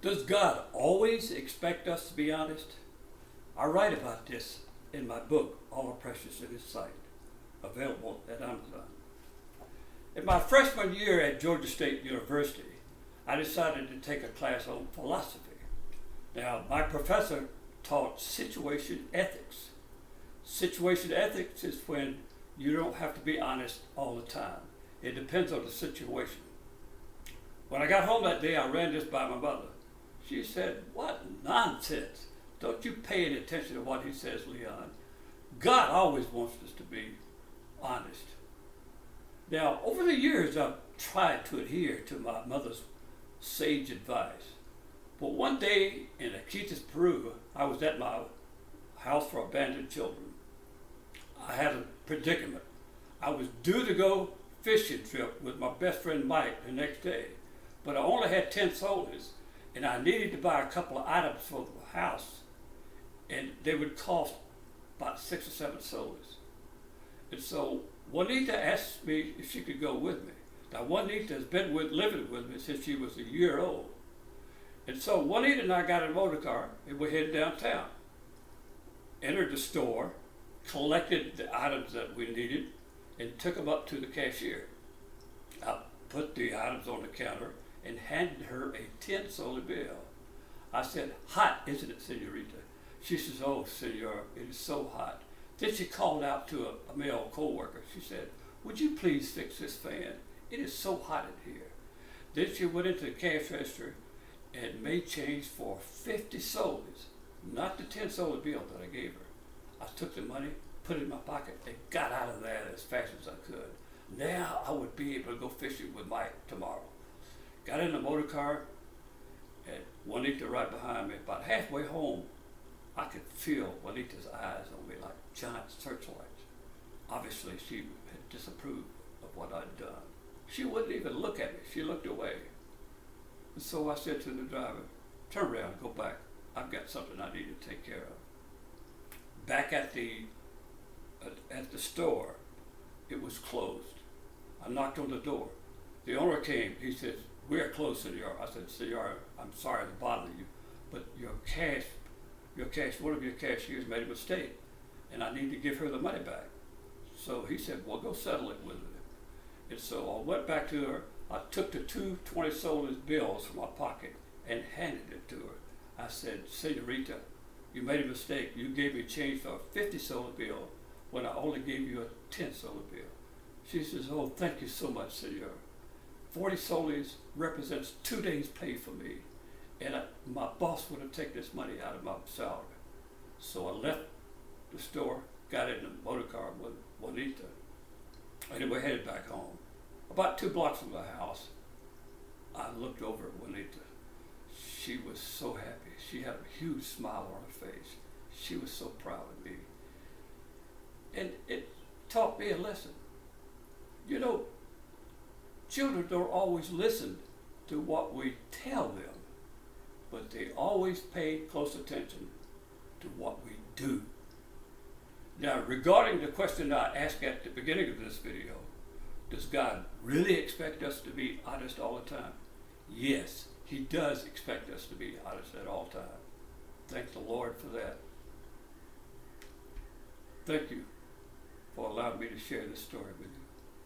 Does God always expect us to be honest? I write about this in my book, All Are Precious in His Sight, available at Amazon. In my freshman year at Georgia State University, I decided to take a class on philosophy. Now, my professor taught situation ethics. Situation ethics is when you don't have to be honest all the time. It depends on the situation. When I got home that day, I ran this by my mother. She said, "What nonsense. Don't you pay any attention to what he says, Leon. God always wants us to be honest." Now, over the years, I've tried to adhere to my mother's sage advice. But one day in Iquitos, Peru, I was at my house for abandoned children. I had a predicament. I was due to go fishing trip with my best friend Mike the next day, but I only had 10 soles, and I needed to buy a couple of items for the house, and they would cost about 6 or 7 soles. And so Juanita asked me if she could go with me. Now Juanita has been living with me since she was a year old. And so Juanita and I got in a motor car and we headed downtown. Entered the store, collected the items that we needed, and took them up to the cashier. I put the items on the counter and handed her a 10 sol bill. I said, "Hot, isn't it, senorita?" She says, "Oh, senor, it is so hot." Then she called out to a male co-worker. She said, "Would you please fix this fan? It is so hot in here." Then she went into the cash register and made change for 50 soles, not the 10 sol bill that I gave her. I took the money, put it in my pocket, and got out of there as fast as I could. Now I would be able to go fishing with Mike tomorrow. Got in the motor car, and Juanita right behind me. About halfway home, I could feel Juanita's eyes on me like giant searchlights. Obviously, she had disapproved of what I'd done. She wouldn't even look at me. She looked away. And so I said to the driver, "Turn around, go back. I've got something I need to take care of." Back at the store, it was closed. I knocked on the door. The owner came. He said, "We are closed, senor." I said, "Senor, I'm sorry to bother you, but one of your cashiers made a mistake, and I need to give her the money back." So he said, "Well, go settle it with her." And so I went back to her. I took the two 20 soles bills from my pocket and handed it to her. I said, "Senorita, you made a mistake. You gave me change for a 50 sol bill when I only gave you a 10 sol bill." She says, "Oh, thank you so much, senor. 40 soles represents 2 days' pay for me, and my boss would have taken this money out of my salary." So I left the store, got in the motor car with Juanita, and we headed back home. About 2 blocks from the house, I looked over at Juanita. She was so happy. She had a huge smile on her face. She was so proud of me. And it taught me a lesson. You know, children don't always listen to what we tell them, but they always pay close attention to what we do. Now, regarding the question I asked at the beginning of this video, does God really expect us to be honest all the time? Yes, He does expect us to be honest at all times. Thank the Lord for that. Thank you for allowing me to share this story with you.